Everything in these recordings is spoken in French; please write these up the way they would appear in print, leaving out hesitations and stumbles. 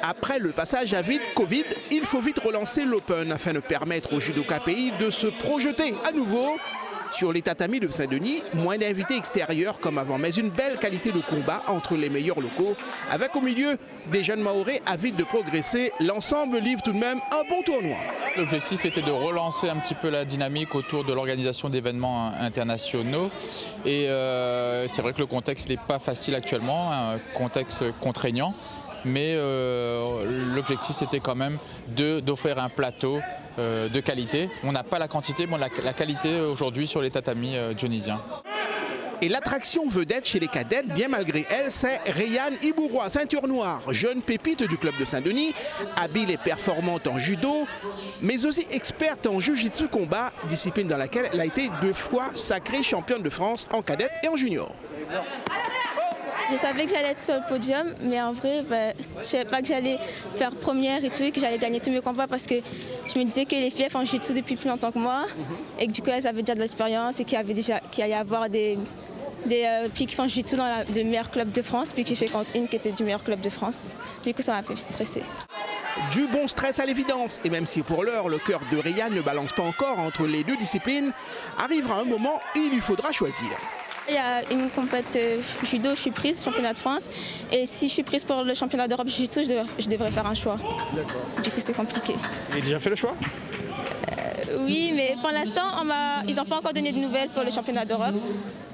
Après le passage à vide Covid, il faut vite relancer l'Open afin de permettre aux judokas pays de se projeter à nouveau sur les tatamis de Saint-Denis. Moins d'invités extérieurs comme avant, mais une belle qualité de combat entre les meilleurs locaux. Avec au milieu des jeunes Mahorais avides de progresser, l'ensemble livre tout de même un bon tournoi. L'objectif était de relancer un petit peu la dynamique autour de l'organisation d'événements internationaux. Et c'est vrai que le contexte n'est pas facile actuellement, un contexte contraignant. Mais l'objectif c'était quand même d'offrir un plateau de qualité. On n'a pas la quantité, mais on a la qualité aujourd'hui sur les tatamis dionysiens. Et l'attraction vedette chez les cadettes, bien malgré elle, c'est Rayane Ibourois, ceinture noire, jeune pépite du club de Saint-Denis, habile et performante en judo, mais aussi experte en jiu-jitsu combat, discipline dans laquelle elle a été 2 fois sacrée championne de France en cadette et en junior. Je savais que j'allais être sur le podium, mais en vrai, je ne savais pas que j'allais faire première et tout, et que j'allais gagner tous mes combats parce que je me disais que les filles font jiu-jitsu depuis plus longtemps que moi et que du coup elles avaient déjà de l'expérience et qu'il allait y avoir des filles qui font jiu-jitsu dans le meilleur club de France, puis que j'ai fait contre une qui était du meilleur club de France. Du coup, ça m'a fait stresser. Du bon stress à l'évidence, et même si pour l'heure le cœur de Rayane ne balance pas encore entre les 2 disciplines, arrivera un moment où il lui faudra choisir. Il y a une compétition judo, je suis prise, championnat de France. Et si je suis prise pour le championnat d'Europe jiu-jitsu, je devrais faire un choix. Du coup, c'est compliqué. Vous avez déjà fait le choix? Oui, mais pour l'instant, ils n'ont pas encore donné de nouvelles pour le championnat d'Europe.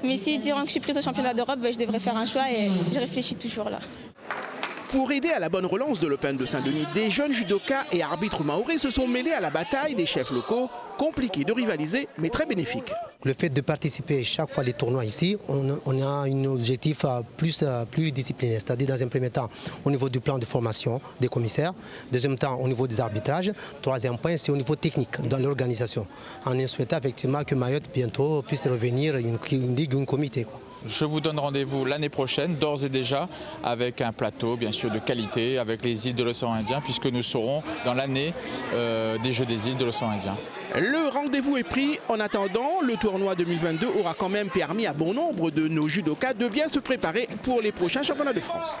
Mais s'ils diront que je suis prise au championnat d'Europe, je devrais faire un choix et je réfléchis toujours là. Pour aider à la bonne relance de l'Open de Saint-Denis, des jeunes judokas et arbitres mahorais se sont mêlés à la bataille des chefs locaux. Compliqué de rivaliser, mais très bénéfique. Le fait de participer chaque fois les tournois ici, on a un objectif plus disciplinaire, c'est-à-dire dans un premier temps au niveau du plan de formation des commissaires, deuxième temps au niveau des arbitrages, troisième point c'est au niveau technique dans l'organisation. En souhaitant effectivement que Mayotte bientôt puisse revenir une ligue ou un comité, quoi. Je vous donne rendez-vous l'année prochaine, d'ores et déjà, avec un plateau bien sûr de qualité, avec les îles de l'océan Indien, puisque nous serons dans l'année des Jeux des îles de l'océan Indien. Le rendez-vous est pris. En attendant, le tournoi 2022 aura quand même permis à bon nombre de nos judokas de bien se préparer pour les prochains championnats de France.